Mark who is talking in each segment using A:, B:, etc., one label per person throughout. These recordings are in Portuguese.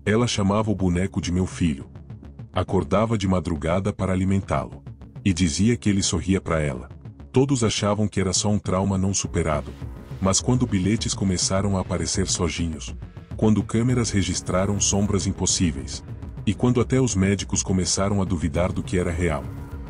A: Ela chamava o boneco de meu filho. Acordava de madrugada para alimentá-lo. E dizia que ele sorria para ela. Todos achavam que era só um trauma não superado. Mas quando bilhetes começaram a aparecer sozinhos, quando câmeras registraram sombras impossíveis, e quando até os médicos começaram a duvidar do que era real,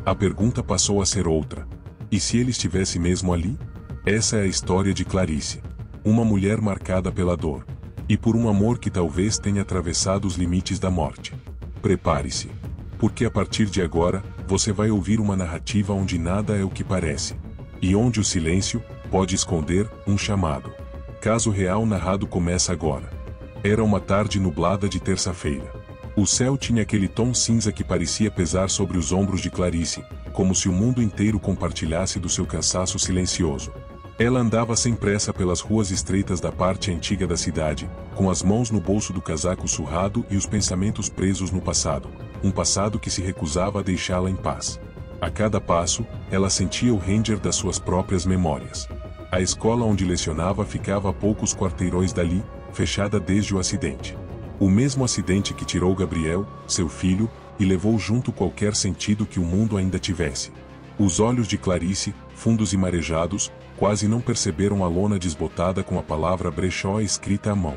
A: a pergunta passou a ser outra. E se ele estivesse mesmo ali? Essa é a história de Clarice. Uma mulher marcada pela dor. E por um amor que talvez tenha atravessado os limites da morte. Prepare-se. Porque a partir de agora, você vai ouvir uma narrativa onde nada é o que parece. E onde o silêncio pode esconder um chamado. Caso real narrado começa agora. Era uma tarde nublada de terça-feira. O céu tinha aquele tom cinza que parecia pesar sobre os ombros de Clarice, como se o mundo inteiro compartilhasse do seu cansaço silencioso. Ela andava sem pressa pelas ruas estreitas da parte antiga da cidade, com as mãos no bolso do casaco surrado e os pensamentos presos no passado, um passado que se recusava a deixá-la em paz. A cada passo, ela sentia o ranger das suas próprias memórias. A escola onde lecionava ficava a poucos quarteirões dali, fechada desde o acidente. O mesmo acidente que tirou Gabriel, seu filho, e levou junto qualquer sentido que o mundo ainda tivesse. Os olhos de Clarice, fundos e marejados, quase não perceberam a lona desbotada com a palavra brechó escrita à mão.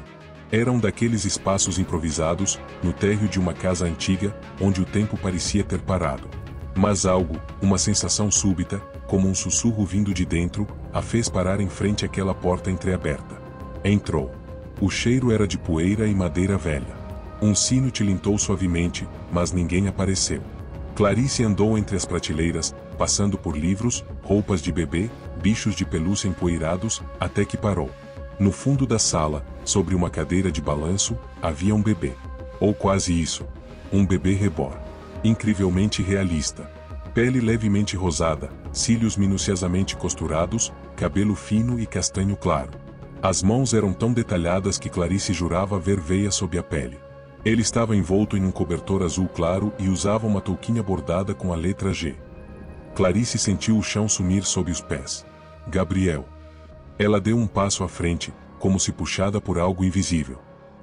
A: Eram daqueles espaços improvisados, no térreo de uma casa antiga, onde o tempo parecia ter parado. Mas algo, uma sensação súbita, como um sussurro vindo de dentro, a fez parar em frente àquela porta entreaberta. Entrou. O cheiro era de poeira e madeira velha. Um sino tilintou suavemente, mas ninguém apareceu. Clarice andou entre as prateleiras, passando por livros, roupas de bebê, bichos de pelúcia empoeirados, até que parou. No fundo da sala, sobre uma cadeira de balanço, havia um bebê. Ou quase isso. Um bebê reborn. Incrivelmente realista. Pele levemente rosada, cílios minuciosamente costurados, cabelo fino e castanho claro. As mãos eram tão detalhadas que Clarice jurava ver veias sob a pele. Ele estava envolto em um cobertor azul claro e usava uma touquinha bordada com a letra G. Clarice sentiu o chão sumir sob os pés. Gabriel. Ela deu um passo à frente, como se puxada por algo invisível.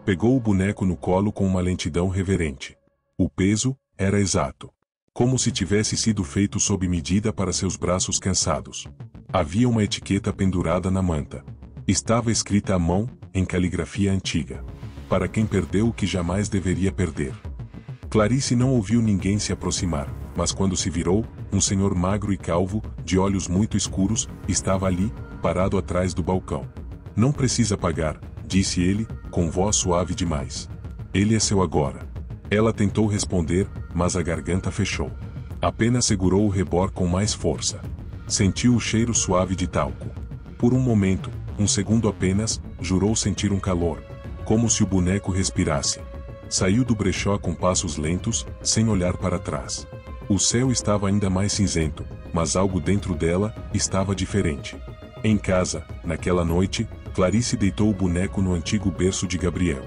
A: Pegou o boneco no colo com uma lentidão reverente. O peso era exato. Como se tivesse sido feito sob medida para seus braços cansados. Havia uma etiqueta pendurada na manta. Estava escrita à mão, em caligrafia antiga. Para quem perdeu o que jamais deveria perder. Clarice não ouviu ninguém se aproximar, mas quando se virou, um senhor magro e calvo, de olhos muito escuros, estava ali, parado atrás do balcão. Não precisa pagar, disse ele, com voz suave demais. Ele é seu agora. Ela tentou responder, mas a garganta fechou. Apenas segurou o rebor com mais força. Sentiu o cheiro suave de talco. Por um momento, um segundo apenas, jurou sentir um calor, como se o boneco respirasse. Saiu do brechó com passos lentos, sem olhar para trás. O céu estava ainda mais cinzento, mas algo dentro dela estava diferente. Em casa, naquela noite, Clarice deitou o boneco no antigo berço de Gabriel.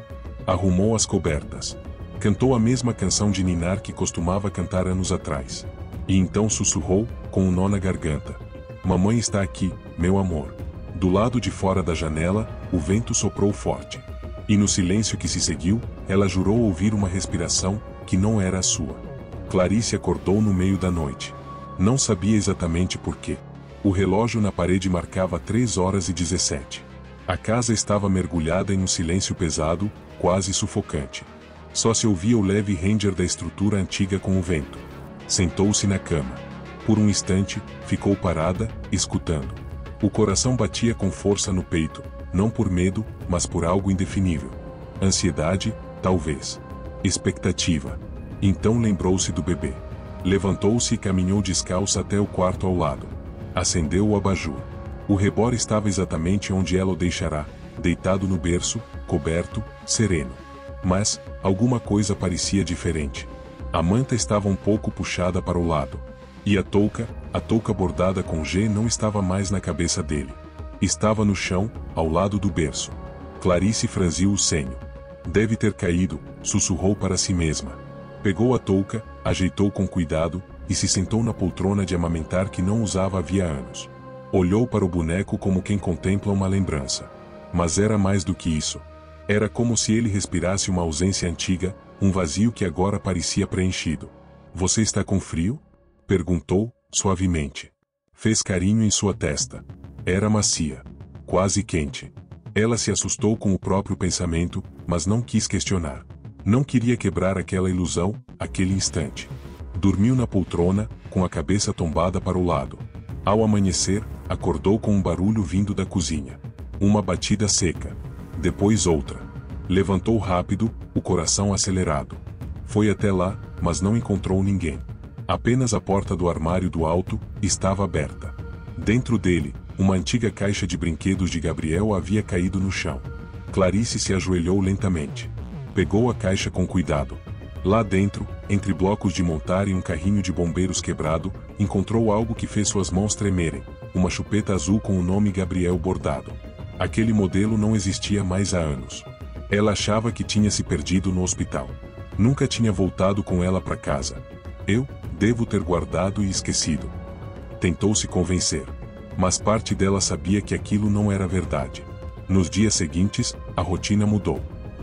A: Arrumou as cobertas. Cantou a mesma canção de ninar que costumava cantar anos atrás. E então sussurrou, com um nó na garganta. Mamãe está aqui, meu amor. Do lado de fora da janela, o vento soprou forte. E no silêncio que se seguiu, ela jurou ouvir uma respiração, que não era a sua. Clarice acordou no meio da noite. Não sabia exatamente por quê. O relógio na parede marcava 3h17. A casa estava mergulhada em um silêncio pesado, quase sufocante. Só se ouvia o leve ranger da estrutura antiga com o vento. Sentou-se na cama. Por um instante, ficou parada, escutando. O coração batia com força no peito, não por medo, mas por algo indefinível. Ansiedade, talvez. Expectativa. Então lembrou-se do bebê. Levantou-se e caminhou descalça até o quarto ao lado. Acendeu o abajur. O rebor estava exatamente onde ela o deixará, deitado no berço, coberto, sereno. Mas, alguma coisa parecia diferente. A manta estava um pouco puxada para o lado. E a touca bordada com G não estava mais na cabeça dele. Estava no chão, ao lado do berço. Clarice franziu o senho. Deve ter caído, sussurrou para si mesma. Pegou a touca, ajeitou com cuidado, e se sentou na poltrona de amamentar que não usava havia anos. Olhou para o boneco como quem contempla uma lembrança. Mas era mais do que isso. Era como se ele respirasse uma ausência antiga, um vazio que agora parecia preenchido. Você está com frio? Perguntou, suavemente. Fez carinho em sua testa. Era macia. Quase quente. Ela se assustou com o próprio pensamento, mas não quis questionar. Não queria quebrar aquela ilusão, aquele instante. Dormiu na poltrona, com a cabeça tombada para o lado. Ao amanhecer, acordou com um barulho vindo da cozinha. Uma batida seca. Depois outra. Levantou rápido, o coração acelerado. Foi até lá, mas não encontrou ninguém. Apenas a porta do armário do alto estava aberta. Dentro dele, uma antiga caixa de brinquedos de Gabriel havia caído no chão. Clarice se ajoelhou lentamente. Pegou a caixa com cuidado. Lá dentro, entre blocos de montar e um carrinho de bombeiros quebrado, encontrou algo que fez suas mãos tremerem, uma chupeta azul com o nome Gabriel bordado. Aquele modelo não existia mais há anos. Ela achava que tinha se perdido no hospital. Nunca tinha voltado com ela para casa. Eu devo ter guardado e esquecido. Tentou se convencer. Mas parte dela sabia que aquilo não era verdade. Nos dias seguintes, a rotina mudou.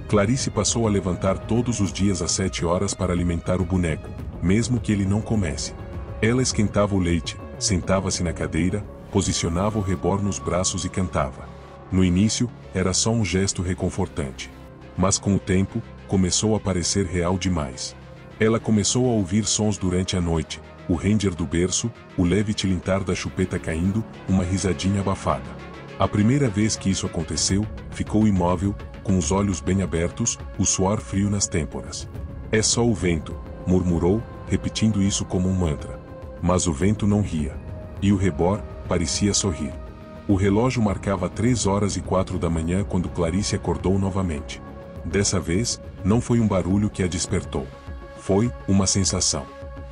A: Clarice passou a levantar todos os dias às 7 horas para alimentar o boneco, mesmo que ele não comesse. Ela esquentava o leite, sentava-se na cadeira, posicionava o rebor nos braços e cantava. No início, era só um gesto reconfortante. Mas com o tempo, começou a parecer real demais. Ela começou a ouvir sons durante a noite, o ranger do berço, o leve tilintar da chupeta caindo, uma risadinha abafada. A primeira vez que isso aconteceu, ficou imóvel, com os olhos bem abertos, o suor frio nas têmporas. É só o vento, murmurou, repetindo isso como um mantra. Mas o vento não ria. E o rebor parecia sorrir. O relógio marcava 3h04 da manhã quando Clarice acordou novamente. Dessa vez, não foi um barulho que a despertou. Foi uma sensação.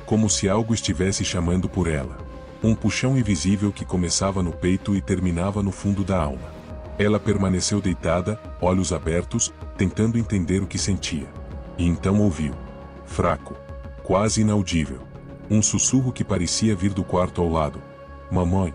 A: Como se algo estivesse chamando por ela. Um puxão invisível que começava no peito e terminava no fundo da alma. Ela permaneceu deitada, olhos abertos, tentando entender o que sentia. E então ouviu. Fraco. Quase inaudível. Um sussurro que parecia vir do quarto ao lado. Mamãe.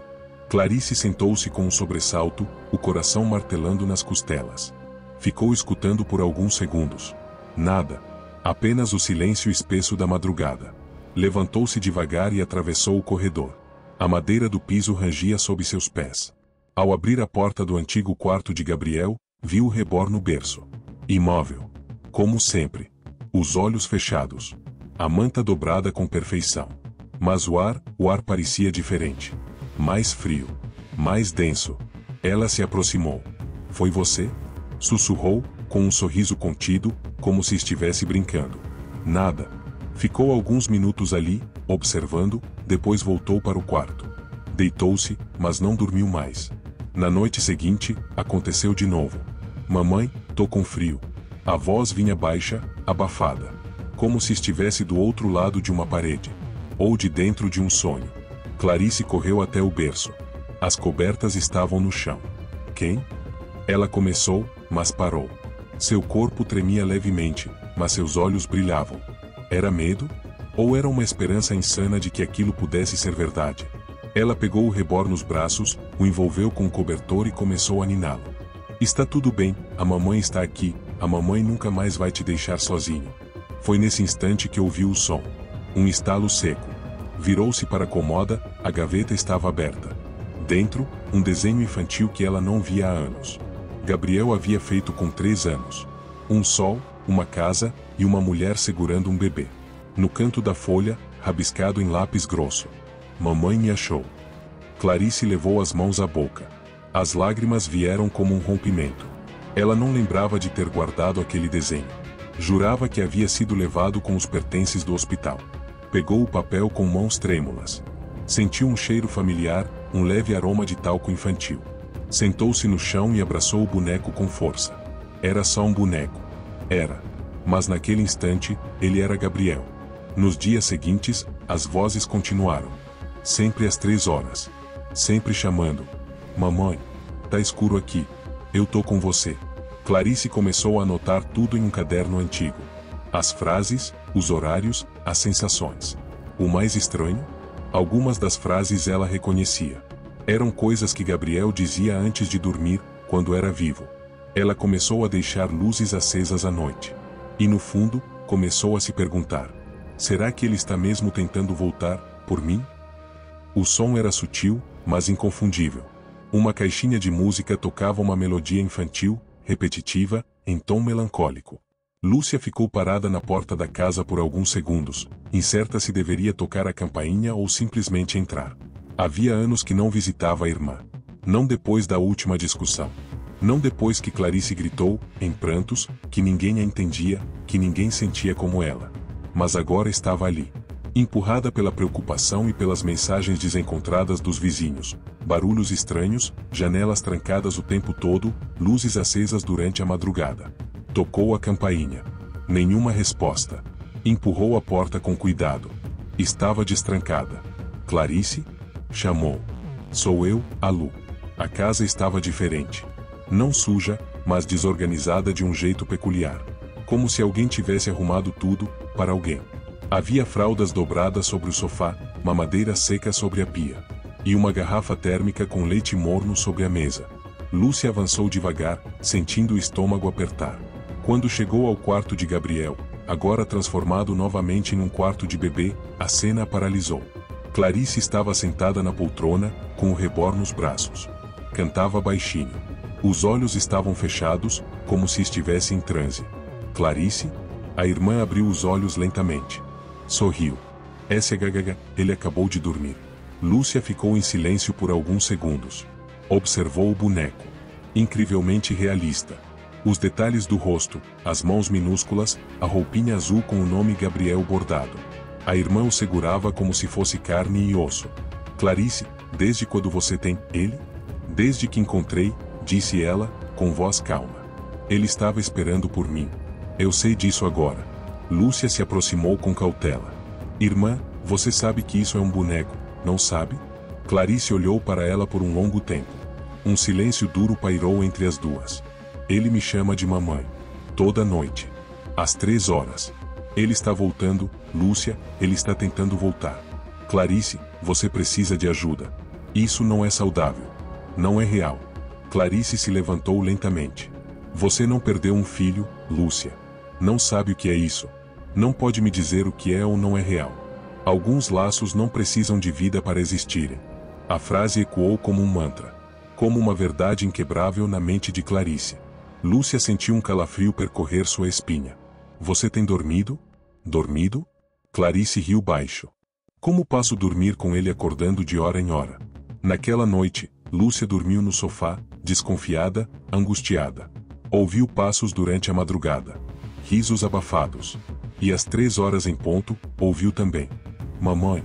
A: Clarice sentou-se com um sobressalto, o coração martelando nas costelas. Ficou escutando por alguns segundos. Nada. Apenas o silêncio espesso da madrugada. Levantou-se devagar e atravessou o corredor. A madeira do piso rangia sob seus pés. Ao abrir a porta do antigo quarto de Gabriel, viu o rebor no berço. Imóvel. Como sempre. Os olhos fechados. A manta dobrada com perfeição. Mas o ar parecia diferente. Mais frio. Mais denso. Ela se aproximou. Foi você? Sussurrou, com um sorriso contido, como se estivesse brincando. Nada. Ficou alguns minutos ali, observando, depois voltou para o quarto. Deitou-se, mas não dormiu mais. Na noite seguinte, aconteceu de novo. Mamãe, tô com frio. A voz vinha baixa, abafada. Como se estivesse do outro lado de uma parede. Ou de dentro de um sonho. Clarice correu até o berço. As cobertas estavam no chão. Quem? Ela começou, mas parou. Seu corpo tremia levemente, mas seus olhos brilhavam. Era medo? Ou era uma esperança insana de que aquilo pudesse ser verdade? Ela pegou o rebor nos braços, o envolveu com um cobertor e começou a niná-lo. Está tudo bem, a mamãe está aqui, a mamãe nunca mais vai te deixar sozinho. Foi nesse instante que ouviu o som. Um estalo seco. Virou-se para a cômoda, a gaveta estava aberta. Dentro, um desenho infantil que ela não via há anos. Gabriel havia feito com 3 anos. Um sol, uma casa, e uma mulher segurando um bebê. No canto da folha, rabiscado em lápis grosso. Mamãe me achou. Clarice levou as mãos à boca. As lágrimas vieram como um rompimento. Ela não lembrava de ter guardado aquele desenho. Jurava que havia sido levado com os pertences do hospital. Pegou o papel com mãos trêmulas. Sentiu um cheiro familiar, um leve aroma de talco infantil. Sentou-se no chão e abraçou o boneco com força. Era só um boneco. Era. Mas naquele instante, ele era Gabriel. Nos dias seguintes, as vozes continuaram. Sempre às 3 horas. Sempre chamando. Mamãe. Tá escuro aqui. Eu tô com você. Clarice começou a anotar tudo em um caderno antigo. As frases, os horários, as sensações. O mais estranho? Algumas das frases ela reconhecia. Eram coisas que Gabriel dizia antes de dormir, quando era vivo. Ela começou a deixar luzes acesas à noite. E no fundo, começou a se perguntar: será que ele está mesmo tentando voltar, por mim? O som era sutil, mas inconfundível. Uma caixinha de música tocava uma melodia infantil, repetitiva, em tom melancólico. Lúcia ficou parada na porta da casa por alguns segundos, incerta se deveria tocar a campainha ou simplesmente entrar. Havia anos que não visitava a irmã. Não depois da última discussão. Não depois que Clarice gritou, em prantos, que ninguém a entendia, que ninguém sentia como ela. Mas agora estava ali. Empurrada pela preocupação e pelas mensagens desencontradas dos vizinhos, barulhos estranhos, janelas trancadas o tempo todo, luzes acesas durante a madrugada. Tocou a campainha. Nenhuma resposta. Empurrou a porta com cuidado. Estava destrancada. Clarice? Chamou. Sou eu, a Lu. A casa estava diferente. Não suja, mas desorganizada de um jeito peculiar. Como se alguém tivesse arrumado tudo, para alguém. Havia fraldas dobradas sobre o sofá, mamadeira seca sobre a pia. E uma garrafa térmica com leite morno sobre a mesa. Lúcia avançou devagar, sentindo o estômago apertar. Quando chegou ao quarto de Gabriel, agora transformado novamente em um quarto de bebê, a cena a paralisou. Clarice estava sentada na poltrona, com o rebor nos braços. Cantava baixinho. Os olhos estavam fechados, como se estivesse em transe. Clarice? A irmã abriu os olhos lentamente. Sorriu. SHH, ele acabou de dormir. Lúcia ficou em silêncio por alguns segundos. Observou o boneco. Incrivelmente realista. Os detalhes do rosto, as mãos minúsculas, a roupinha azul com o nome Gabriel bordado. A irmã o segurava como se fosse carne e osso. Clarice, desde quando você tem ele? Desde que encontrei, disse ela, com voz calma. Ele estava esperando por mim. Eu sei disso agora. Lúcia se aproximou com cautela. Irmã, você sabe que isso é um boneco, não sabe? Clarice olhou para ela por um longo tempo. Um silêncio duro pairou entre as duas. Ele me chama de mamãe. Toda noite. Às 3 horas. Ele está voltando, Lúcia, ele está tentando voltar. Clarice, você precisa de ajuda. Isso não é saudável. Não é real. Clarice se levantou lentamente. Você não perdeu um filho, Lúcia. Não sabe o que é isso. Não pode me dizer o que é ou não é real. Alguns laços não precisam de vida para existirem. A frase ecoou como um mantra. Como uma verdade inquebrável na mente de Clarice. Lúcia sentiu um calafrio percorrer sua espinha. Você tem dormido? Dormido? Clarice riu baixo. Como posso dormir com ele acordando de hora em hora? Naquela noite, Lúcia dormiu no sofá, desconfiada, angustiada. Ouviu passos durante a madrugada. Risos abafados. E às 3 horas em ponto, ouviu também. Mamãe.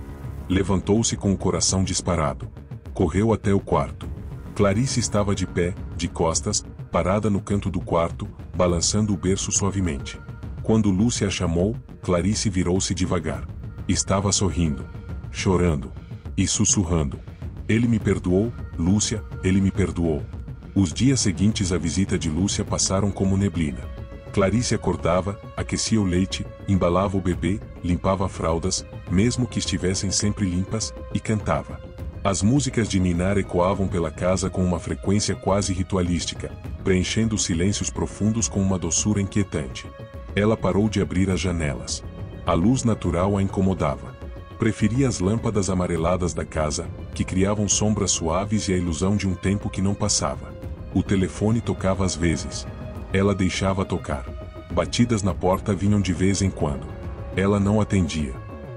A: Levantou-se com o coração disparado. Correu até o quarto. Clarice estava de pé, de costas, parada no canto do quarto, balançando o berço suavemente. Quando Lúcia a chamou, Clarice virou-se devagar. Estava sorrindo, chorando e sussurrando. Ele me perdoou, Lúcia, ele me perdoou. Os dias seguintes à visita de Lúcia passaram como neblina. Clarice acordava, aquecia o leite, embalava o bebê, limpava fraldas, mesmo que estivessem sempre limpas, e cantava. As músicas de ninar ecoavam pela casa com uma frequência quase ritualística, preenchendo os silêncios profundos com uma doçura inquietante. Ela parou de abrir as janelas. A luz natural a incomodava. Preferia as lâmpadas amareladas da casa, que criavam sombras suaves e a ilusão de um tempo que não passava. O telefone tocava às vezes. Ela deixava tocar. Batidas na porta vinham de vez em quando. Ela não atendia.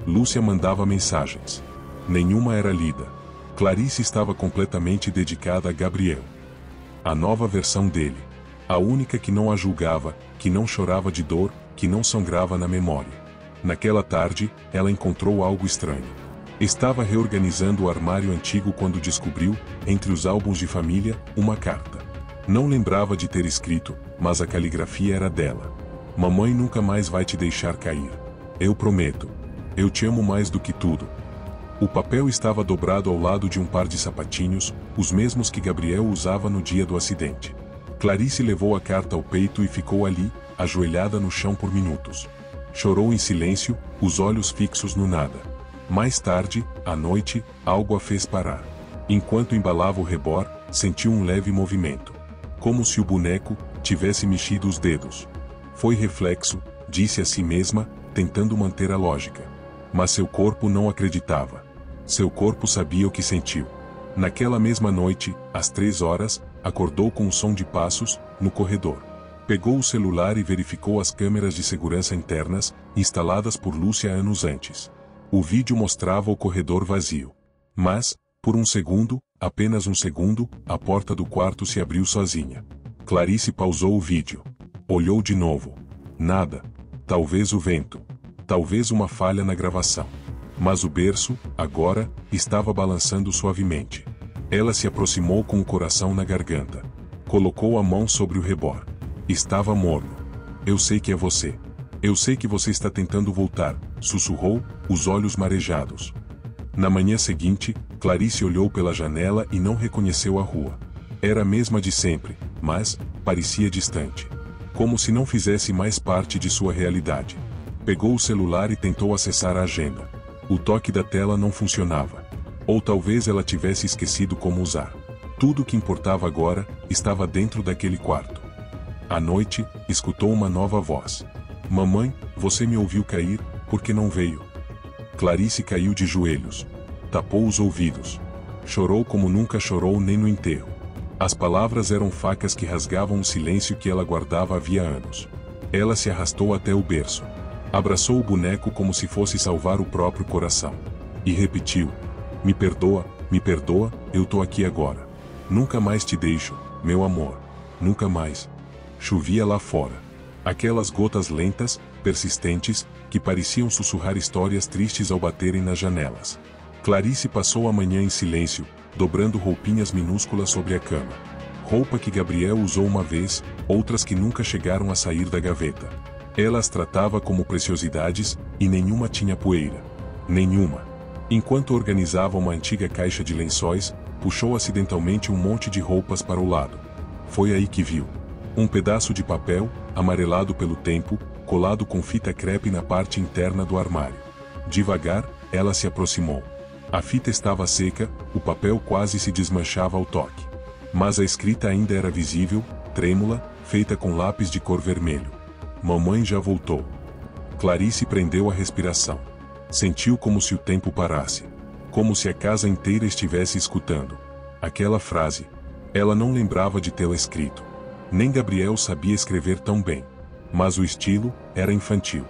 A: Lúcia mandava mensagens. Nenhuma era lida. Clarice estava completamente dedicada a Gabriel. A nova versão dele. A única que não a julgava, que não chorava de dor, que não sangrava na memória. Naquela tarde, ela encontrou algo estranho. Estava reorganizando o armário antigo quando descobriu, entre os álbuns de família, uma carta. Não lembrava de ter escrito, mas a caligrafia era dela. Mamãe nunca mais vai te deixar cair. Eu prometo. Eu te amo mais do que tudo. O papel estava dobrado ao lado de um par de sapatinhos, os mesmos que Gabriel usava no dia do acidente. Clarice levou a carta ao peito e ficou ali, ajoelhada no chão por minutos. Chorou em silêncio, os olhos fixos no nada. Mais tarde, à noite, algo a fez parar. Enquanto embalava o rebor, sentiu um leve movimento. Como se o boneco tivesse mexido os dedos. Foi reflexo, disse a si mesma, tentando manter a lógica. Mas seu corpo não acreditava. Seu corpo sabia o que sentiu. Naquela mesma noite, às 3 horas, acordou com um som de passos, no corredor. Pegou o celular e verificou as câmeras de segurança internas, instaladas por Lúcia anos antes. O vídeo mostrava o corredor vazio. Mas, por um segundo, apenas um segundo, a porta do quarto se abriu sozinha. Clarice pausou o vídeo. Olhou de novo. Nada. Talvez o vento. Talvez uma falha na gravação. Mas o berço, agora, estava balançando suavemente. Ela se aproximou com o coração na garganta. Colocou a mão sobre o rebor. Estava morno. Eu sei que é você. Eu sei que você está tentando voltar, sussurrou, os olhos marejados. Na manhã seguinte, Clarice olhou pela janela e não reconheceu a rua. Era a mesma de sempre, mas parecia distante. Como se não fizesse mais parte de sua realidade. Pegou o celular e tentou acessar a agenda. O toque da tela não funcionava. Ou talvez ela tivesse esquecido como usar. Tudo o que importava agora, estava dentro daquele quarto. À noite, escutou uma nova voz. Mamãe, você me ouviu cair, por que não veio? Clarice caiu de joelhos. Tapou os ouvidos. Chorou como nunca chorou nem no enterro. As palavras eram facas que rasgavam o silêncio que ela guardava havia anos. Ela se arrastou até o berço. Abraçou o boneco como se fosse salvar o próprio coração. E repetiu: me perdoa, eu tô aqui agora. Nunca mais te deixo, meu amor. Nunca mais. Chovia lá fora. Aquelas gotas lentas, persistentes, que pareciam sussurrar histórias tristes ao baterem nas janelas. Clarice passou a manhã em silêncio, dobrando roupinhas minúsculas sobre a cama. Roupa que Gabriel usou uma vez, outras que nunca chegaram a sair da gaveta. Ela as tratava como preciosidades, e nenhuma tinha poeira. Nenhuma. Enquanto organizava uma antiga caixa de lençóis, puxou acidentalmente um monte de roupas para o lado. Foi aí que viu um pedaço de papel, amarelado pelo tempo, colado com fita crepe na parte interna do armário. Devagar, ela se aproximou. A fita estava seca, o papel quase se desmanchava ao toque. Mas a escrita ainda era visível, trêmula, feita com lápis de cor vermelho. Mamãe já voltou. Clarice prendeu a respiração. Sentiu como se o tempo parasse. Como se a casa inteira estivesse escutando. Aquela frase. Ela não lembrava de tê-la escrito. Nem Gabriel sabia escrever tão bem. Mas o estilo era infantil.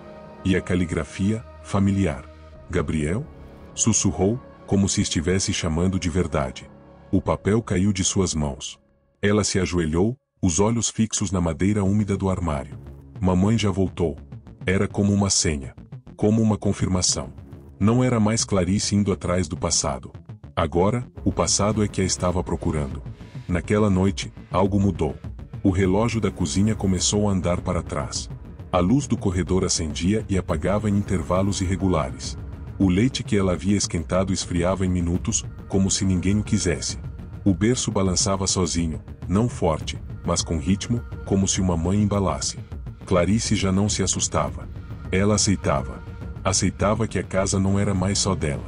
A: E a caligrafia, familiar. Gabriel? Sussurrou, como se estivesse chamando de verdade. O papel caiu de suas mãos. Ela se ajoelhou, os olhos fixos na madeira úmida do armário. Mamãe já voltou. Era como uma senha. Como uma confirmação. Não era mais Clarice indo atrás do passado. Agora, o passado é que a estava procurando. Naquela noite, algo mudou. O relógio da cozinha começou a andar para trás. A luz do corredor acendia e apagava em intervalos irregulares. O leite que ela havia esquentado esfriava em minutos, como se ninguém o quisesse. O berço balançava sozinho, não forte, mas com ritmo, como se uma mãe embalasse. Clarice já não se assustava. Ela aceitava. Aceitava que a casa não era mais só dela.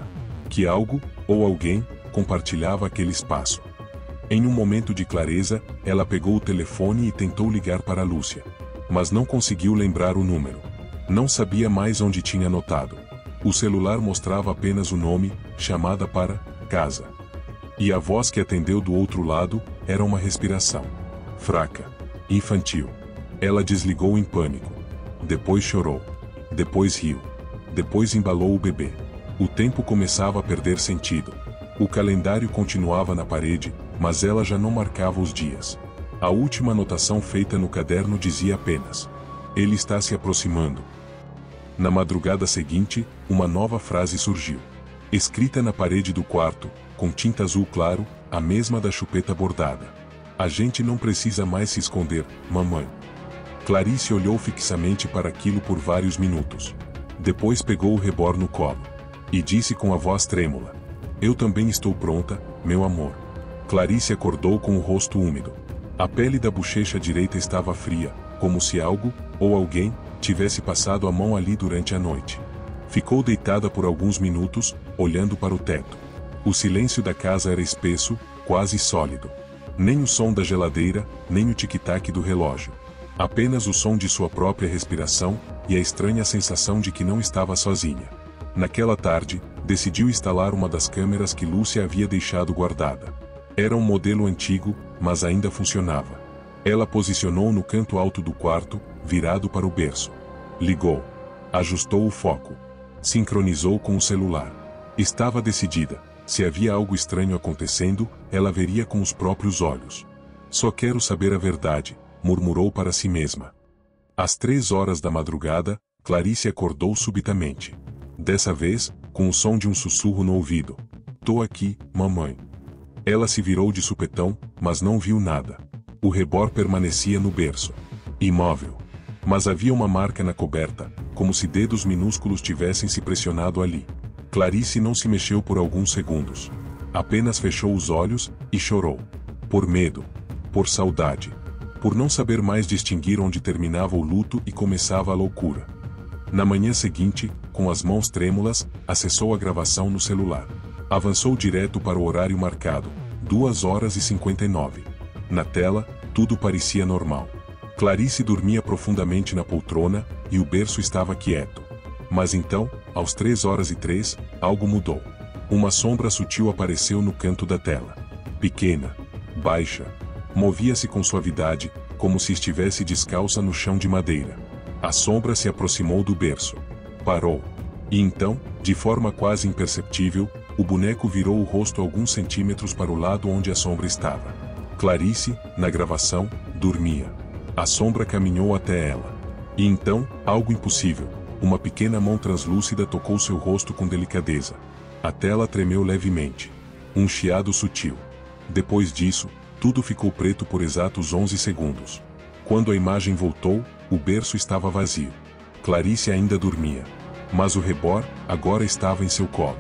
A: Que algo, ou alguém, compartilhava aquele espaço. Em um momento de clareza, ela pegou o telefone e tentou ligar para Lúcia. Mas não conseguiu lembrar o número. Não sabia mais onde tinha anotado. O celular mostrava apenas o nome, chamada para casa. E a voz que atendeu do outro lado, era uma respiração. Fraca. Infantil. Ela desligou em pânico. Depois chorou. Depois riu. Depois embalou o bebê. O tempo começava a perder sentido. O calendário continuava na parede, mas ela já não marcava os dias. A última anotação feita no caderno dizia apenas: ele está se aproximando. Na madrugada seguinte, uma nova frase surgiu. Escrita na parede do quarto, com tinta azul claro, a mesma da chupeta bordada. A gente não precisa mais se esconder, mamãe. Clarice olhou fixamente para aquilo por vários minutos. Depois pegou o rebor no colo. E disse com a voz trêmula: eu também estou pronta, meu amor. Clarice acordou com o rosto úmido. A pele da bochecha direita estava fria, como se algo, ou alguém, tivesse passado a mão ali durante a noite. Ficou deitada por alguns minutos, olhando para o teto. O silêncio da casa era espesso, quase sólido. Nem o som da geladeira, nem o tic-tac do relógio. Apenas o som de sua própria respiração e a estranha sensação de que não estava sozinha. Naquela tarde, decidiu instalar uma das câmeras que Lúcia havia deixado guardada. Era um modelo antigo, mas ainda funcionava. Ela posicionou no canto alto do quarto, virado para o berço. Ligou. Ajustou o foco. Sincronizou com o celular. Estava decidida. Se havia algo estranho acontecendo, ela veria com os próprios olhos. Só quero saber a verdade, murmurou para si mesma. Às 3 horas da madrugada, Clarice acordou subitamente. Dessa vez, com o som de um sussurro no ouvido. Tô aqui, mamãe. Ela se virou de supetão, mas não viu nada. O rebor permanecia no berço. Imóvel. Mas havia uma marca na coberta, como se dedos minúsculos tivessem se pressionado ali. Clarice não se mexeu por alguns segundos. Apenas fechou os olhos e chorou. Por medo. Por saudade. Por não saber mais distinguir onde terminava o luto e começava a loucura. Na manhã seguinte, com as mãos trêmulas, acessou a gravação no celular. Avançou direto para o horário marcado, 2h59. Na tela, tudo parecia normal. Clarice dormia profundamente na poltrona, e o berço estava quieto. Mas então, aos 3h03, algo mudou. Uma sombra sutil apareceu no canto da tela. Pequena. Baixa. Movia-se com suavidade, como se estivesse descalça no chão de madeira. A sombra se aproximou do berço. Parou. E então, de forma quase imperceptível, o boneco virou o rosto alguns centímetros para o lado onde a sombra estava. Clarice, na gravação, dormia. A sombra caminhou até ela. E então, algo impossível. Uma pequena mão translúcida tocou seu rosto com delicadeza. A tela tremeu levemente. Um chiado sutil. Depois disso, tudo ficou preto por exatos 11 segundos. Quando a imagem voltou, o berço estava vazio. Clarice ainda dormia. Mas o rebor, agora estava em seu colo.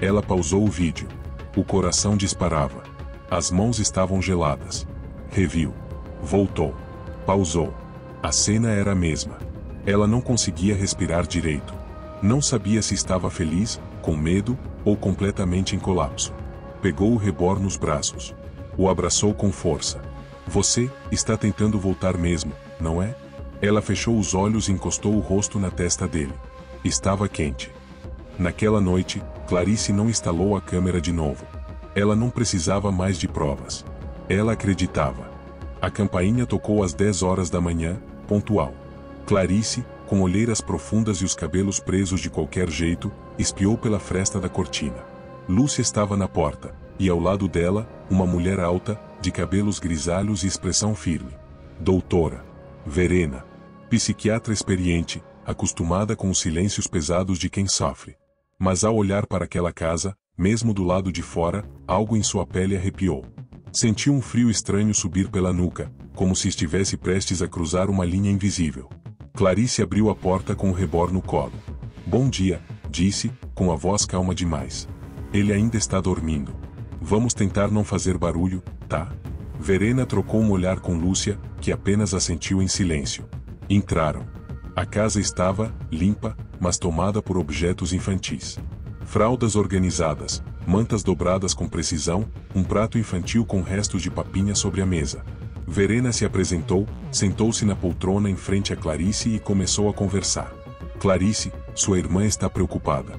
A: Ela pausou o vídeo. O coração disparava. As mãos estavam geladas. Reviu. Voltou. Pausou. A cena era a mesma. Ela não conseguia respirar direito. Não sabia se estava feliz, com medo, ou completamente em colapso. Pegou o rebor nos braços. O abraçou com força. Você está tentando voltar mesmo, não é? Ela fechou os olhos e encostou o rosto na testa dele. Estava quente. Naquela noite, Clarice não instalou a câmera de novo. Ela não precisava mais de provas. Ela acreditava. A campainha tocou às 10 horas da manhã, pontual. Clarice, com olheiras profundas e os cabelos presos de qualquer jeito, espiou pela fresta da cortina. Lúcia estava na porta, e ao lado dela, uma mulher alta, de cabelos grisalhos e expressão firme. Doutora Verena. Psiquiatra experiente, acostumada com os silêncios pesados de quem sofre. Mas ao olhar para aquela casa, mesmo do lado de fora, algo em sua pele arrepiou. Sentiu um frio estranho subir pela nuca, como se estivesse prestes a cruzar uma linha invisível. Clarice abriu a porta com o rebor no colo. Bom dia, disse, com a voz calma demais. Ele ainda está dormindo. Vamos tentar não fazer barulho, tá? Verena trocou um olhar com Lúcia, que apenas assentiu em silêncio. Entraram. A casa estava limpa, mas tomada por objetos infantis. Fraldas organizadas, mantas dobradas com precisão, um prato infantil com restos de papinha sobre a mesa. Verena se apresentou, sentou-se na poltrona em frente a Clarice e começou a conversar. Clarice, sua irmã está preocupada.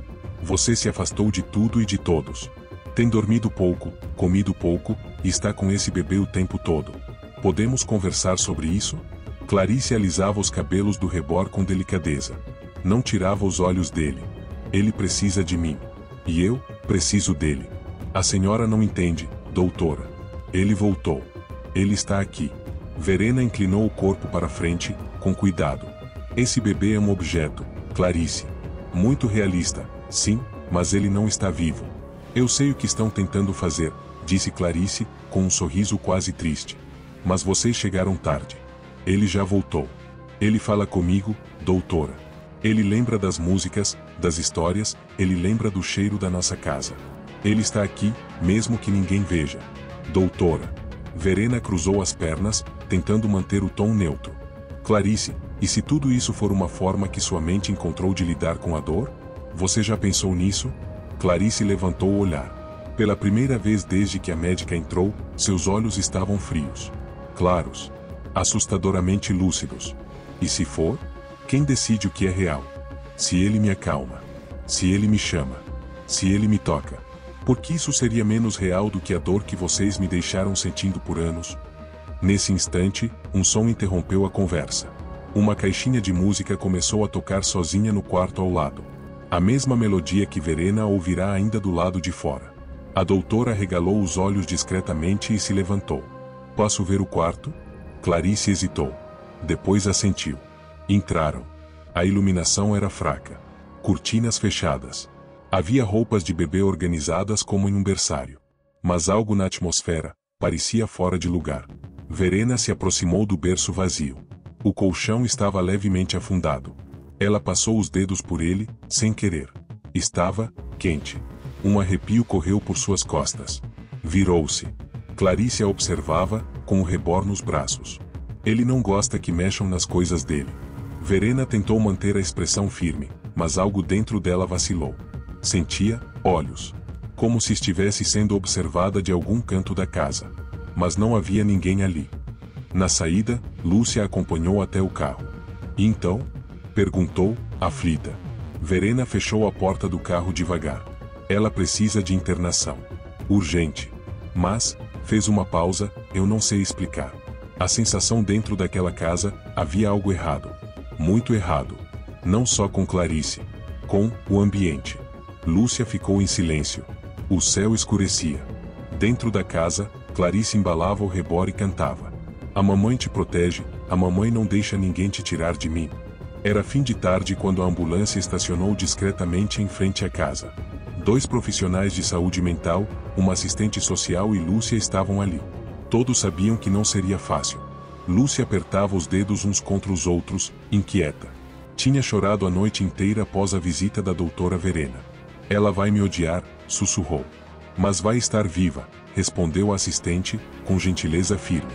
A: Você se afastou de tudo e de todos. Tem dormido pouco, comido pouco, e está com esse bebê o tempo todo. Podemos conversar sobre isso? Clarice alisava os cabelos do rebor com delicadeza. Não tirava os olhos dele. Ele precisa de mim. E eu, preciso dele. A senhora não entende, doutora. Ele voltou. Ele está aqui. Verena inclinou o corpo para frente, com cuidado. Esse bebê é um objeto, Clarice. Muito realista, sim, mas ele não está vivo. Eu sei o que estão tentando fazer, disse Clarice, com um sorriso quase triste. Mas vocês chegaram tarde. Ele já voltou. Ele fala comigo, doutora. Ele lembra das músicas, das histórias, ele lembra do cheiro da nossa casa. Ele está aqui, mesmo que ninguém veja. Doutora. Verena cruzou as pernas, tentando manter o tom neutro. Clarice, e se tudo isso for uma forma que sua mente encontrou de lidar com a dor? Você já pensou nisso? Clarice levantou o olhar. Pela primeira vez desde que a médica entrou, seus olhos estavam frios. Claros. Assustadoramente lúcidos. E se for? Quem decide o que é real? Se ele me acalma. Se ele me chama. Se ele me toca. Por que isso seria menos real do que a dor que vocês me deixaram sentindo por anos? Nesse instante, um som interrompeu a conversa. Uma caixinha de música começou a tocar sozinha no quarto ao lado. A mesma melodia que Verena ouvirá ainda do lado de fora. A doutora regalou os olhos discretamente e se levantou. Posso ver o quarto? Clarice hesitou. Depois assentiu. Entraram. A iluminação era fraca. Cortinas fechadas. Havia roupas de bebê organizadas como em um berçário. Mas algo na atmosfera parecia fora de lugar. Verena se aproximou do berço vazio. O colchão estava levemente afundado. Ela passou os dedos por ele, sem querer. Estava quente. Um arrepio correu por suas costas. Virou-se. Clarice a observava, com o rebor nos braços. Ele não gosta que mexam nas coisas dele. Verena tentou manter a expressão firme, mas algo dentro dela vacilou. Sentia olhos. Como se estivesse sendo observada de algum canto da casa. Mas não havia ninguém ali. Na saída, Lúcia a acompanhou até o carro. E então? Perguntou, aflita. Verena fechou a porta do carro devagar. Ela precisa de internação. Urgente. Mas, fez uma pausa, eu não sei explicar. A sensação dentro daquela casa, havia algo errado. Muito errado. Não só com Clarice. Com o ambiente. Lúcia ficou em silêncio. O céu escurecia. Dentro da casa, Clarice embalava o rebor e cantava. A mamãe te protege, a mamãe não deixa ninguém te tirar de mim. Era fim de tarde quando a ambulância estacionou discretamente em frente à casa. 2 profissionais de saúde mental, uma assistente social e Lúcia estavam ali. Todos sabiam que não seria fácil. Lúcia apertava os dedos uns contra os outros, inquieta. Tinha chorado a noite inteira após a visita da doutora Verena. Ela vai me odiar, sussurrou. Mas vai estar viva, respondeu a assistente, com gentileza firme.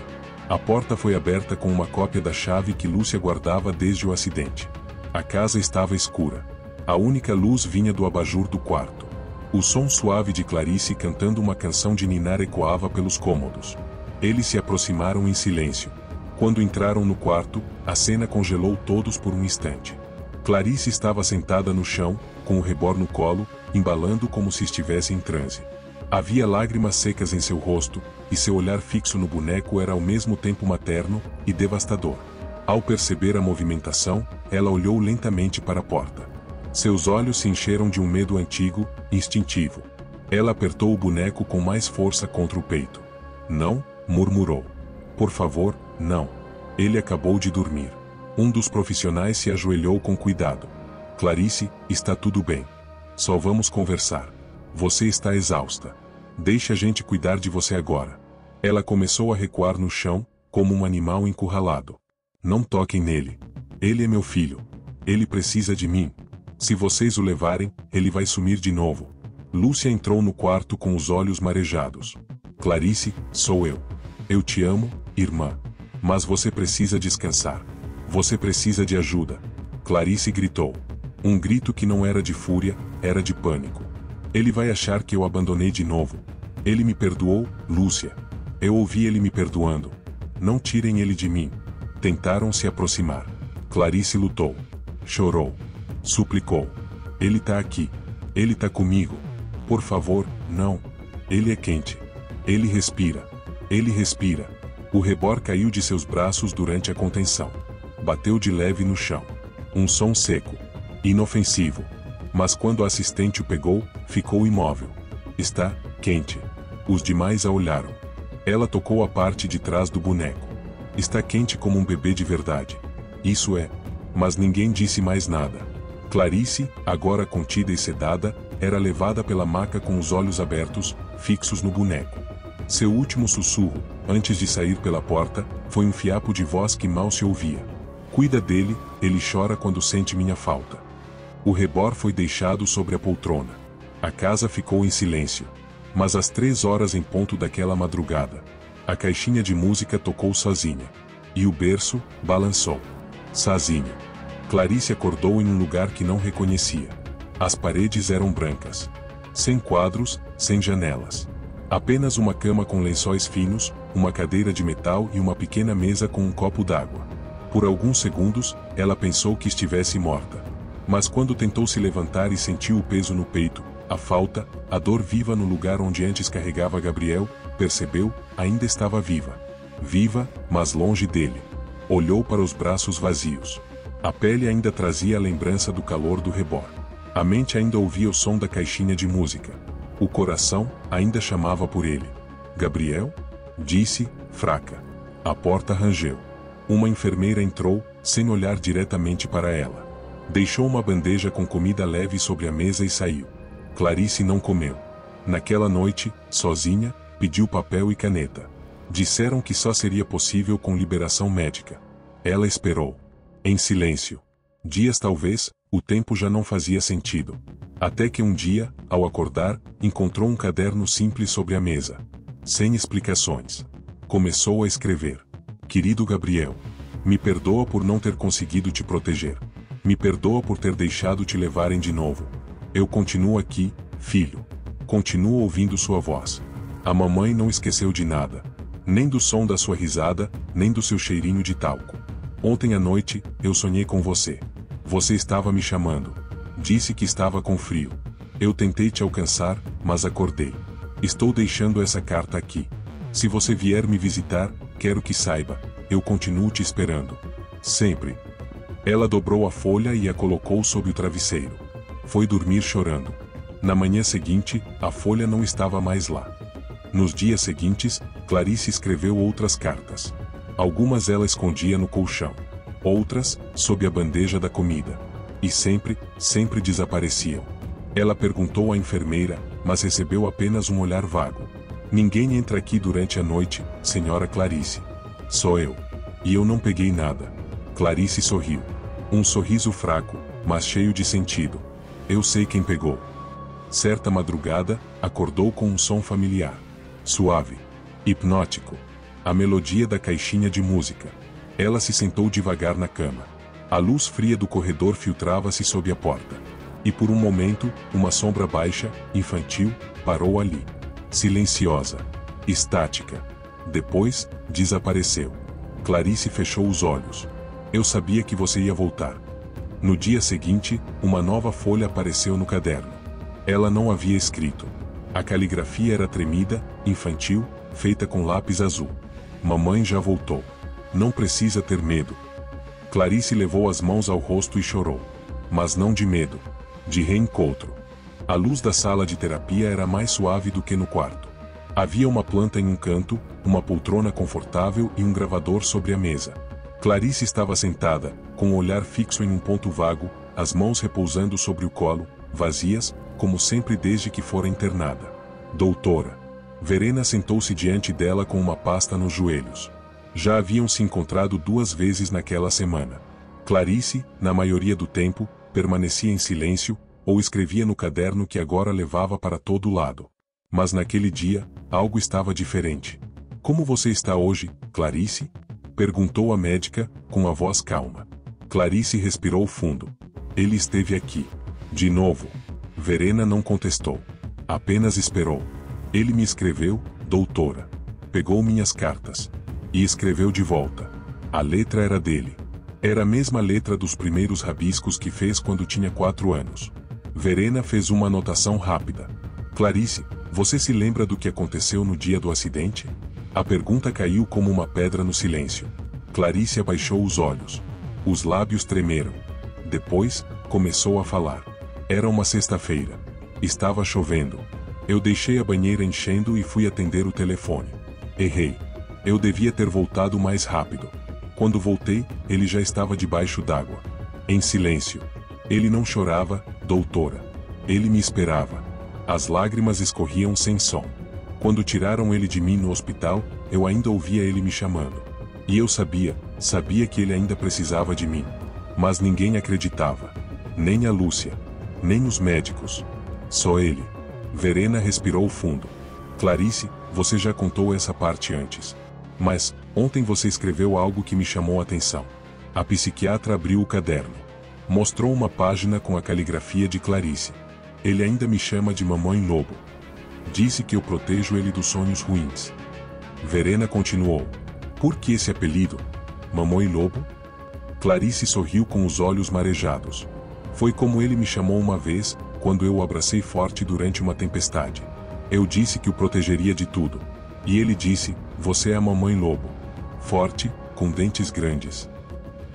A: A porta foi aberta com uma cópia da chave que Lúcia guardava desde o acidente. A casa estava escura. A única luz vinha do abajur do quarto. O som suave de Clarice cantando uma canção de ninar ecoava pelos cômodos. Eles se aproximaram em silêncio. Quando entraram no quarto, a cena congelou todos por um instante. Clarice estava sentada no chão, com o rebor no colo, embalando como se estivesse em transe. Havia lágrimas secas em seu rosto, e seu olhar fixo no boneco era ao mesmo tempo materno e devastador. Ao perceber a movimentação, ela olhou lentamente para a porta. Seus olhos se encheram de um medo antigo, instintivo. Ela apertou o boneco com mais força contra o peito. Não, murmurou. Por favor, não. Ele acabou de dormir. Um dos profissionais se ajoelhou com cuidado. Clarice, está tudo bem. Só vamos conversar. Você está exausta. Deixe a gente cuidar de você agora. Ela começou a recuar no chão, como um animal encurralado. Não toquem nele. Ele é meu filho. Ele precisa de mim. Se vocês o levarem, ele vai sumir de novo. Lúcia entrou no quarto com os olhos marejados. Clarice, sou eu. Eu te amo, irmã. Mas você precisa descansar. Você precisa de ajuda. Clarice gritou. Um grito que não era de fúria, era de pânico. Ele vai achar que eu abandonei de novo. Ele me perdoou, Lúcia. Eu ouvi ele me perdoando. Não tirem ele de mim. Tentaram se aproximar. Clarice lutou. Chorou. Suplicou. Ele tá aqui. Ele tá comigo. Por favor, não. Ele é quente. Ele respira. Ele respira. O rebor caiu de seus braços durante a contenção. Bateu de leve no chão. Um som seco. Inofensivo. Mas quando a assistente o pegou, ficou imóvel. Está quente. Os demais a olharam. Ela tocou a parte de trás do boneco. Está quente como um bebê de verdade. Isso é. Mas ninguém disse mais nada. Clarice, agora contida e sedada, era levada pela maca com os olhos abertos, fixos no boneco. Seu último sussurro, antes de sair pela porta, foi um fiapo de voz que mal se ouvia. Cuida dele, ele chora quando sente minha falta. O rebor foi deixado sobre a poltrona. A casa ficou em silêncio. Mas às 3 horas em ponto daquela madrugada, a caixinha de música tocou sozinha. E o berço balançou. Sozinho. Clarice acordou em um lugar que não reconhecia. As paredes eram brancas. Sem quadros, sem janelas. Apenas uma cama com lençóis finos, uma cadeira de metal e uma pequena mesa com um copo d'água. Por alguns segundos, ela pensou que estivesse morta. Mas quando tentou se levantar e sentiu o peso no peito, a falta, a dor viva no lugar onde antes carregava Gabriel, percebeu, ainda estava viva. Viva, mas longe dele. Olhou para os braços vazios. A pele ainda trazia a lembrança do calor do rebor. A mente ainda ouvia o som da caixinha de música. O coração ainda chamava por ele. Gabriel? Disse, fraca. A porta rangeu. Uma enfermeira entrou, sem olhar diretamente para ela. Deixou uma bandeja com comida leve sobre a mesa e saiu. Clarice não comeu. Naquela noite, sozinha, pediu papel e caneta. Disseram que só seria possível com liberação médica. Ela esperou. Em silêncio. Dias talvez, o tempo já não fazia sentido. Até que um dia, ao acordar, encontrou um caderno simples sobre a mesa. Sem explicações. Começou a escrever. Querido Gabriel. Me perdoa por não ter conseguido te proteger. Me perdoa por ter deixado te levarem de novo. Eu continuo aqui, filho. Continuo ouvindo sua voz. A mamãe não esqueceu de nada. Nem do som da sua risada, nem do seu cheirinho de talco. Ontem à noite, eu sonhei com você. Você estava me chamando. Disse que estava com frio. Eu tentei te alcançar, mas acordei. Estou deixando essa carta aqui. Se você vier me visitar, quero que saiba, eu continuo te esperando. Sempre. Ela dobrou a folha e a colocou sob o travesseiro. Foi dormir chorando. Na manhã seguinte, a folha não estava mais lá. Nos dias seguintes, Clarice escreveu outras cartas. Algumas ela escondia no colchão. Outras, sob a bandeja da comida. E sempre, sempre desapareciam. Ela perguntou à enfermeira, mas recebeu apenas um olhar vago. Ninguém entra aqui durante a noite, senhora Clarice. Só eu. E eu não peguei nada. Clarice sorriu. Um sorriso fraco, mas cheio de sentido. Eu sei quem pegou. Certa madrugada, acordou com um som familiar. Suave. Hipnótico. A melodia da caixinha de música. Ela se sentou devagar na cama. A luz fria do corredor filtrava-se sob a porta. E por um momento, uma sombra baixa, infantil, parou ali. Silenciosa. Estática. Depois, desapareceu. Clarice fechou os olhos. Eu sabia que você ia voltar. No dia seguinte, uma nova folha apareceu no caderno. Ela não havia escrito. A caligrafia era tremida, infantil, feita com lápis azul. Mamãe já voltou. Não precisa ter medo. Clarice levou as mãos ao rosto e chorou. Mas não de medo. De reencontro. A luz da sala de terapia era mais suave do que no quarto. Havia uma planta em um canto, uma poltrona confortável e um gravador sobre a mesa. Clarice estava sentada, com o olhar fixo em um ponto vago, as mãos repousando sobre o colo, vazias, como sempre desde que fora internada. Doutora. Verena sentou-se diante dela com uma pasta nos joelhos. Já haviam se encontrado 2 vezes naquela semana. Clarice, na maioria do tempo, permanecia em silêncio, ou escrevia no caderno que agora levava para todo lado. Mas naquele dia, algo estava diferente. Como você está hoje, Clarice? Perguntou a médica, com a voz calma. Clarice respirou fundo. Ele esteve aqui. De novo. Verena não contestou. Apenas esperou. Ele me escreveu, doutora. Pegou minhas cartas. E escreveu de volta. A letra era dele. Era a mesma letra dos primeiros rabiscos que fez quando tinha 4 anos. Verena fez uma anotação rápida. Clarice, você se lembra do que aconteceu no dia do acidente? A pergunta caiu como uma pedra no silêncio. Clarice abaixou os olhos. Os lábios tremeram. Depois, começou a falar. Era uma sexta-feira. Estava chovendo. Eu deixei a banheira enchendo e fui atender o telefone. Errei. Eu devia ter voltado mais rápido. Quando voltei, ele já estava debaixo d'água. Em silêncio. Ele não chorava, doutora. Ele me esperava. As lágrimas escorriam sem som. Quando tiraram ele de mim no hospital, eu ainda ouvia ele me chamando. E eu sabia que ele ainda precisava de mim. Mas ninguém acreditava. Nem a Lúcia. Nem os médicos. Só ele. Verena respirou fundo. Clarice, você já contou essa parte antes. Mas, ontem você escreveu algo que me chamou a atenção. A psiquiatra abriu o caderno. Mostrou uma página com a caligrafia de Clarice. Ele ainda me chama de Mamãe Lobo. Disse que eu protejo ele dos sonhos ruins. Verena continuou. Por que esse apelido? Mamãe Lobo? Clarice sorriu com os olhos marejados. Foi como ele me chamou uma vez, quando eu o abracei forte durante uma tempestade. Eu disse que o protegeria de tudo. E ele disse, você é a Mamãe Lobo. Forte, com dentes grandes.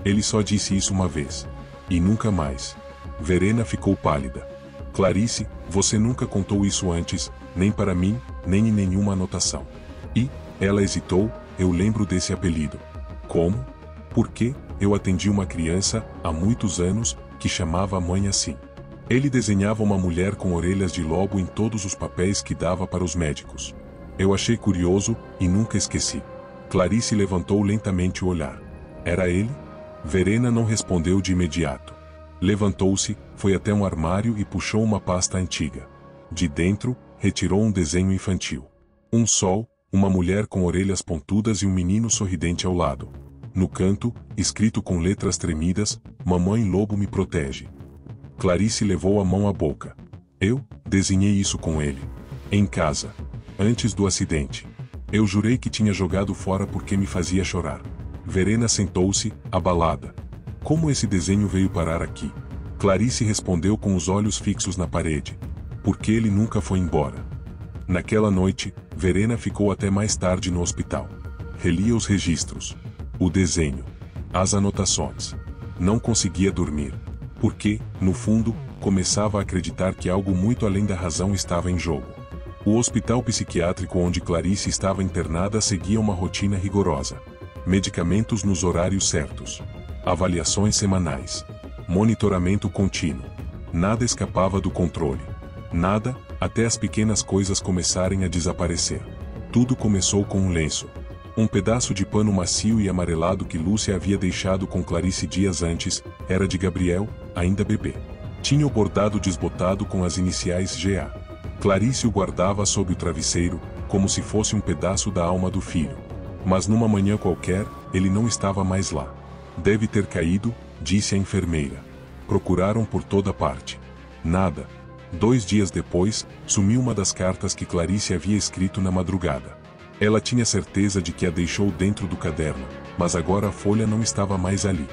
A: Ele só disse isso uma vez. E nunca mais. Verena ficou pálida. Clarice, você nunca contou isso antes, nem para mim, nem em nenhuma anotação. E, ela hesitou, eu lembro desse apelido. Como? Porque, eu atendi uma criança, há muitos anos, que chamava a mãe assim. Ele desenhava uma mulher com orelhas de lobo em todos os papéis que dava para os médicos. Eu achei curioso, e nunca esqueci. Clarice levantou lentamente o olhar. Era ele? Verena não respondeu de imediato. Levantou-se, foi até um armário e puxou uma pasta antiga. De dentro, retirou um desenho infantil. Um sol, uma mulher com orelhas pontudas e um menino sorridente ao lado. No canto, escrito com letras tremidas, Mamãe Lobo me protege. Clarice levou a mão à boca. Eu desenhei isso com ele. Em casa. Antes do acidente. Eu jurei que tinha jogado fora porque me fazia chorar. Verena sentou-se, abalada. Como esse desenho veio parar aqui? Clarice respondeu com os olhos fixos na parede. Porque ele nunca foi embora. Naquela noite, Verena ficou até mais tarde no hospital. Relia os registros. O desenho. As anotações. Não conseguia dormir. Porque, no fundo, começava a acreditar que algo muito além da razão estava em jogo. O hospital psiquiátrico onde Clarice estava internada seguia uma rotina rigorosa. Medicamentos nos horários certos. Avaliações semanais. Monitoramento contínuo. Nada escapava do controle. Nada, até as pequenas coisas começarem a desaparecer. Tudo começou com um lenço. Um pedaço de pano macio e amarelado que Lúcia havia deixado com Clarice dias antes, era de Gabriel, ainda bebê. Tinha o bordado desbotado com as iniciais GA. Clarice o guardava sob o travesseiro, como se fosse um pedaço da alma do filho. Mas numa manhã qualquer, ele não estava mais lá. Deve ter caído, disse a enfermeira. Procuraram por toda parte. Nada. 2 dias depois, sumiu uma das cartas que Clarice havia escrito na madrugada. Ela tinha certeza de que a deixou dentro do caderno, mas agora a folha não estava mais ali.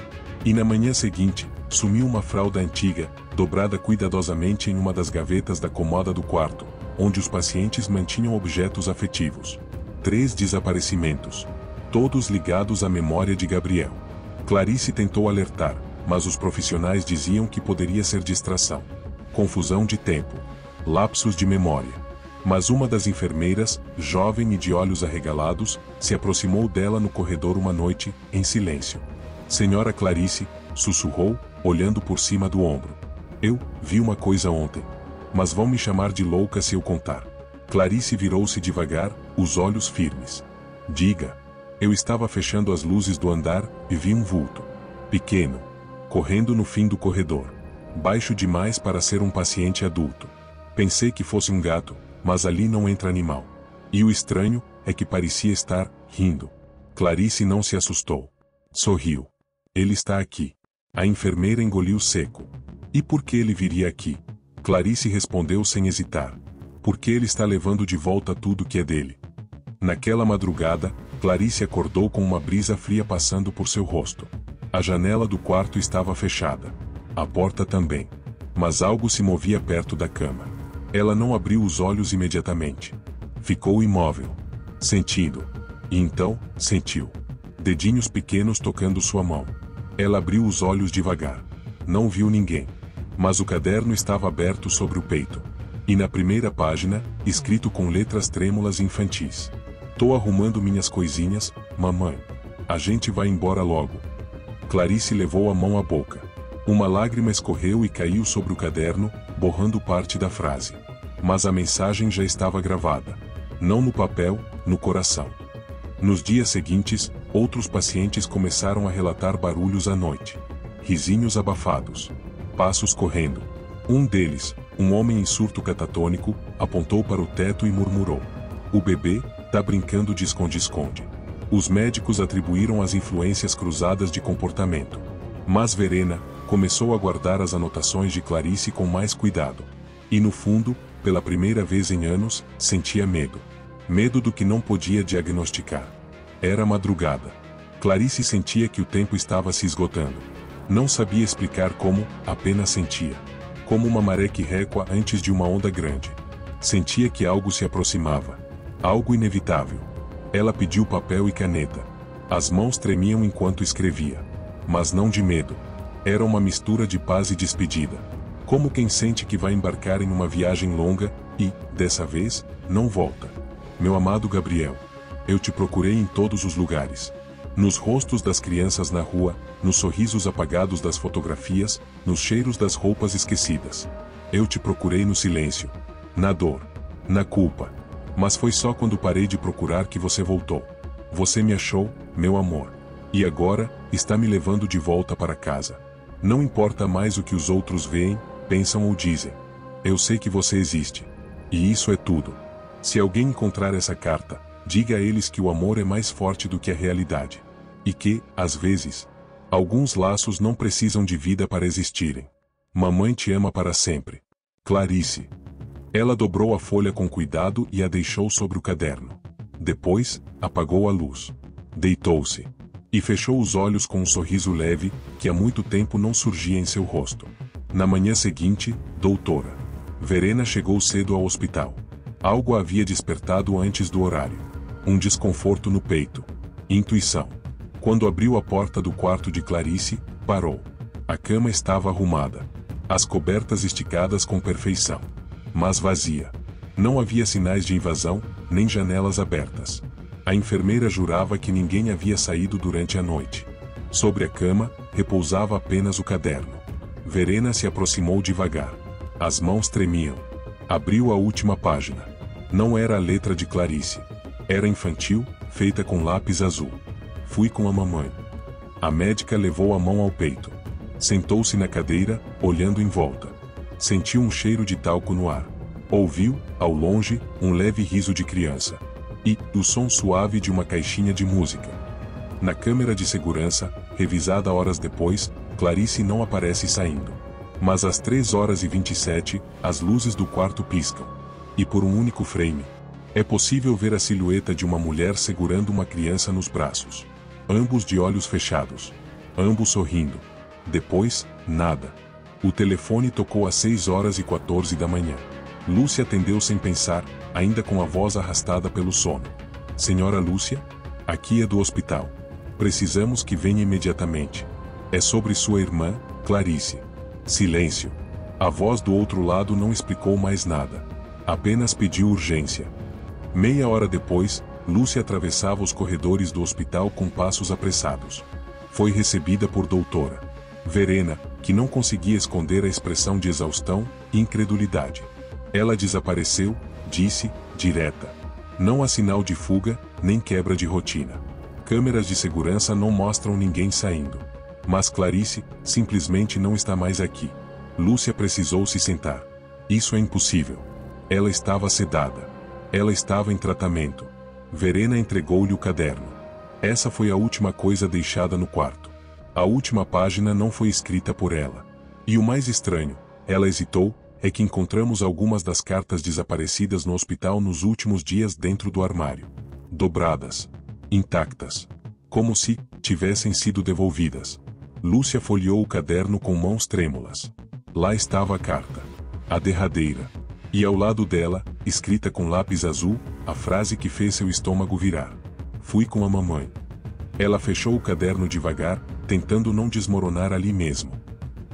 A: E na manhã seguinte, sumiu uma fralda antiga, dobrada cuidadosamente em uma das gavetas da comoda do quarto, onde os pacientes mantinham objetos afetivos. 3 desaparecimentos. Todos ligados à memória de Gabriel. Clarice tentou alertar, mas os profissionais diziam que poderia ser distração. Confusão de tempo. Lapsos de memória. Mas uma das enfermeiras, jovem e de olhos arregalados, se aproximou dela no corredor uma noite, em silêncio. Senhora Clarice, sussurrou, olhando por cima do ombro. Eu vi uma coisa ontem. Mas vão me chamar de louca se eu contar. Clarice virou-se devagar, os olhos firmes. Diga. Eu estava fechando as luzes do andar e vi um vulto. Pequeno. Correndo no fim do corredor. Baixo demais para ser um paciente adulto. Pensei que fosse um gato, mas ali não entra animal. E o estranho é que parecia estar rindo. Clarice não se assustou. Sorriu. Ele está aqui. A enfermeira engoliu seco. E por que ele viria aqui? Clarice respondeu sem hesitar. Porque ele está levando de volta tudo que é dele. Naquela madrugada, Clarice acordou com uma brisa fria passando por seu rosto. A janela do quarto estava fechada. A porta também. Mas algo se movia perto da cama. Ela não abriu os olhos imediatamente. Ficou imóvel. Sentindo. E então, sentiu. Dedinhos pequenos tocando sua mão. Ela abriu os olhos devagar. Não viu ninguém. Mas o caderno estava aberto sobre o peito. E na primeira página, escrito com letras trêmulas infantis. Tô arrumando minhas coisinhas, mamãe. A gente vai embora logo. Clarice levou a mão à boca. Uma lágrima escorreu e caiu sobre o caderno, borrando parte da frase. Mas a mensagem já estava gravada. Não no papel, no coração. Nos dias seguintes, outros pacientes começaram a relatar barulhos à noite. Risinhos abafados. Passos correndo. Um deles, um homem em surto catatônico, apontou para o teto e murmurou. O bebê tá brincando de esconde-esconde. Os médicos atribuíram as influências cruzadas de comportamento. Mas Verena começou a guardar as anotações de Clarice com mais cuidado. E no fundo, pela primeira vez em anos, sentia medo. Medo do que não podia diagnosticar. Era madrugada. Clarice sentia que o tempo estava se esgotando. Não sabia explicar como, apenas sentia. Como uma maré que recua antes de uma onda grande. Sentia que algo se aproximava. Algo inevitável. Ela pediu papel e caneta. As mãos tremiam enquanto escrevia. Mas não de medo. Era uma mistura de paz e despedida. Como quem sente que vai embarcar em uma viagem longa e, dessa vez, não volta. Meu amado Gabriel, eu te procurei em todos os lugares. Nos rostos das crianças na rua, nos sorrisos apagados das fotografias, nos cheiros das roupas esquecidas. Eu te procurei no silêncio, na dor, na culpa. Mas foi só quando parei de procurar que você voltou. Você me achou, meu amor. E agora, está me levando de volta para casa. Não importa mais o que os outros veem, pensam ou dizem. Eu sei que você existe. E isso é tudo. Se alguém encontrar essa carta, diga a eles que o amor é mais forte do que a realidade. E que, às vezes, alguns laços não precisam de vida para existirem. Mamãe te ama para sempre. Clarice. Ela dobrou a folha com cuidado e a deixou sobre o caderno. Depois, apagou a luz. Deitou-se. E fechou os olhos com um sorriso leve, que há muito tempo não surgia em seu rosto. Na manhã seguinte, doutora Verena chegou cedo ao hospital. Algo a havia despertado antes do horário. Um desconforto no peito. Intuição. Quando abriu a porta do quarto de Clarice, parou. A cama estava arrumada. As cobertas esticadas com perfeição. Mas vazia. Não havia sinais de invasão, nem janelas abertas. A enfermeira jurava que ninguém havia saído durante a noite. Sobre a cama, repousava apenas o caderno. Verena se aproximou devagar. As mãos tremiam. Abriu a última página. Não era a letra de Clarice. Era infantil, feita com lápis azul. Fui com a mamãe. A médica levou a mão ao peito. Sentou-se na cadeira, olhando em volta. Sentiu um cheiro de talco no ar. Ouviu, ao longe, um leve riso de criança. E o som suave de uma caixinha de música. Na câmera de segurança, revisada horas depois, Clarice não aparece saindo. Mas às 3h27, as luzes do quarto piscam. E por um único frame, é possível ver a silhueta de uma mulher segurando uma criança nos braços. Ambos de olhos fechados. Ambos sorrindo. Depois, nada. O telefone tocou às 6h14 da manhã. Lúcia atendeu sem pensar, ainda com a voz arrastada pelo sono. Senhora Lúcia? Aqui é do hospital. Precisamos que venha imediatamente. É sobre sua irmã, Clarice. Silêncio. A voz do outro lado não explicou mais nada. Apenas pediu urgência. Meia hora depois, Lúcia atravessava os corredores do hospital com passos apressados. Foi recebida por doutora Verena, que não conseguia esconder a expressão de exaustão e incredulidade. Ela desapareceu, disse, direta. Não há sinal de fuga, nem quebra de rotina. Câmeras de segurança não mostram ninguém saindo. Mas Clarice, simplesmente não está mais aqui. Lúcia precisou se sentar. Isso é impossível. Ela estava sedada. Ela estava em tratamento. Verena entregou-lhe o caderno. Essa foi a última coisa deixada no quarto. A última página não foi escrita por ela. E o mais estranho, ela hesitou, é que encontramos algumas das cartas desaparecidas no hospital nos últimos dias dentro do armário. Dobradas. Intactas. Como se tivessem sido devolvidas. Lúcia folheou o caderno com mãos trêmulas. Lá estava a carta. A derradeira. E ao lado dela, escrita com lápis azul, a frase que fez seu estômago virar. Fui com a mamãe. Ela fechou o caderno devagar, tentando não desmoronar ali mesmo.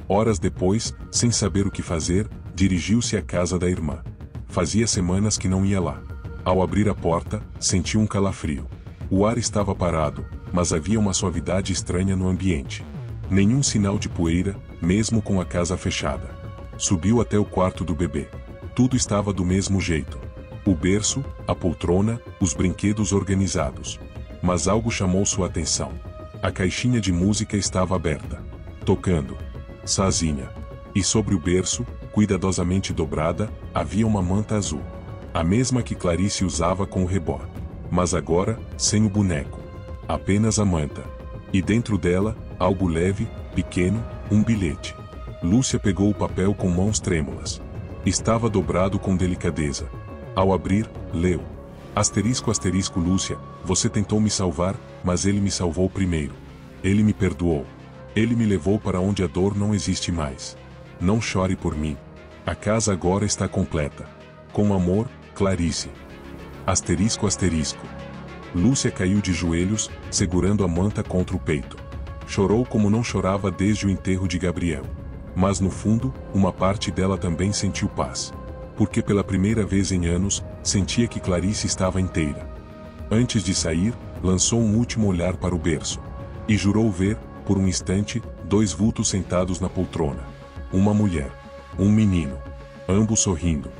A: Horas depois, sem saber o que fazer, dirigiu-se à casa da irmã. Fazia semanas que não ia lá. Ao abrir a porta, sentiu um calafrio. O ar estava parado, mas havia uma suavidade estranha no ambiente. Nenhum sinal de poeira, mesmo com a casa fechada. Subiu até o quarto do bebê. Tudo estava do mesmo jeito. O berço, a poltrona, os brinquedos organizados. Mas algo chamou sua atenção. A caixinha de música estava aberta. Tocando. Sozinha. E sobre o berço, cuidadosamente dobrada, havia uma manta azul. A mesma que Clarice usava com o rebó. Mas agora, sem o boneco. Apenas a manta. E dentro dela, algo leve, pequeno, um bilhete. Lúcia pegou o papel com mãos trêmulas. Estava dobrado com delicadeza. Ao abrir, leu: *** Lúcia, você tentou me salvar, mas ele me salvou primeiro. Ele me perdoou. Ele me levou para onde a dor não existe mais. Não chore por mim. A casa agora está completa. Com amor, Clarice. ***. Lúcia caiu de joelhos, segurando a manta contra o peito. Chorou como não chorava desde o enterro de Gabriel. Mas no fundo, uma parte dela também sentiu paz. Porque pela primeira vez em anos, sentia que Clarice estava inteira. Antes de sair, lançou um último olhar para o berço. E jurou ver, por um instante, 2 vultos sentados na poltrona. Uma mulher. Um menino. Ambos sorrindo.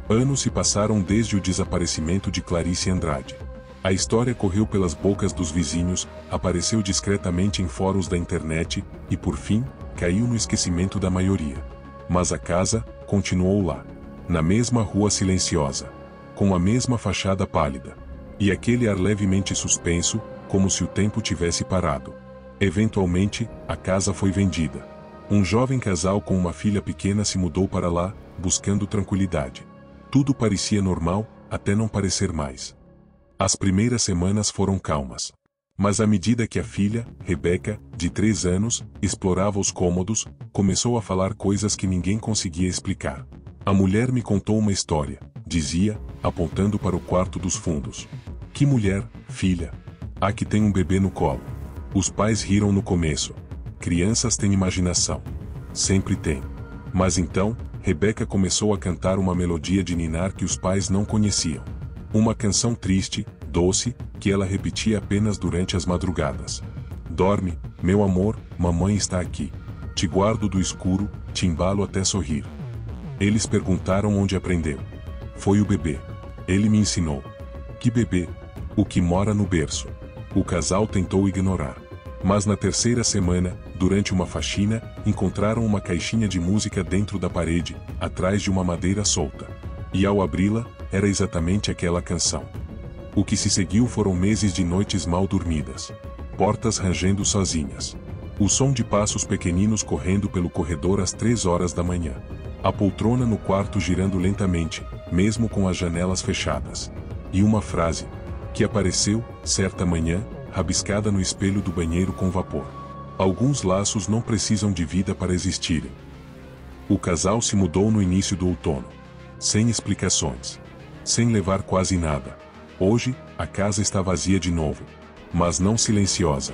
A: Anos se passaram desde o desaparecimento de Clarice Andrade. A história correu pelas bocas dos vizinhos, apareceu discretamente em fóruns da internet, e por fim, caiu no esquecimento da maioria. Mas a casa continuou lá. Na mesma rua silenciosa. Com a mesma fachada pálida. E aquele ar levemente suspenso, como se o tempo tivesse parado. Eventualmente, a casa foi vendida. Um jovem casal com uma filha pequena se mudou para lá, buscando tranquilidade. Tudo parecia normal, até não parecer mais. As primeiras semanas foram calmas. Mas à medida que a filha, Rebeca, de 3 anos, explorava os cômodos, começou a falar coisas que ninguém conseguia explicar. A mulher me contou uma história, dizia, apontando para o quarto dos fundos. Que mulher, filha? Ah, que tem um bebê no colo. Os pais riram no começo. Crianças têm imaginação. Sempre tem. Mas então, Rebeca começou a cantar uma melodia de ninar que os pais não conheciam. Uma canção triste, doce, que ela repetia apenas durante as madrugadas. Dorme, meu amor, mamãe está aqui. Te guardo do escuro, te embalo até sorrir. Eles perguntaram onde aprendeu. Foi o bebê. Ele me ensinou. Que bebê? O que mora no berço. O casal tentou ignorar. Mas na terceira semana, durante uma faxina, encontraram uma caixinha de música dentro da parede, atrás de uma madeira solta. E ao abri-la, era exatamente aquela canção. O que se seguiu foram meses de noites mal dormidas. Portas rangendo sozinhas. O som de passos pequeninos correndo pelo corredor às 3 horas da manhã. A poltrona no quarto girando lentamente, mesmo com as janelas fechadas. E uma frase, que apareceu, certa manhã, rabiscada no espelho do banheiro com vapor. Alguns laços não precisam de vida para existirem. O casal se mudou no início do outono. Sem explicações. Sem levar quase nada. Hoje, a casa está vazia de novo. Mas não silenciosa.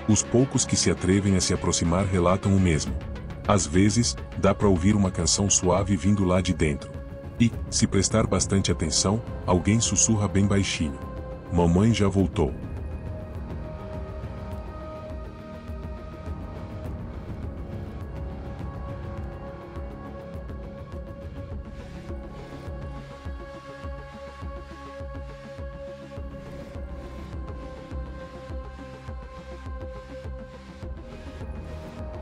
A: Os poucos que se atrevem a se aproximar relatam o mesmo. Às vezes, dá para ouvir uma canção suave vindo lá de dentro. E, se prestar bastante atenção, alguém sussurra bem baixinho. Mamãe já voltou.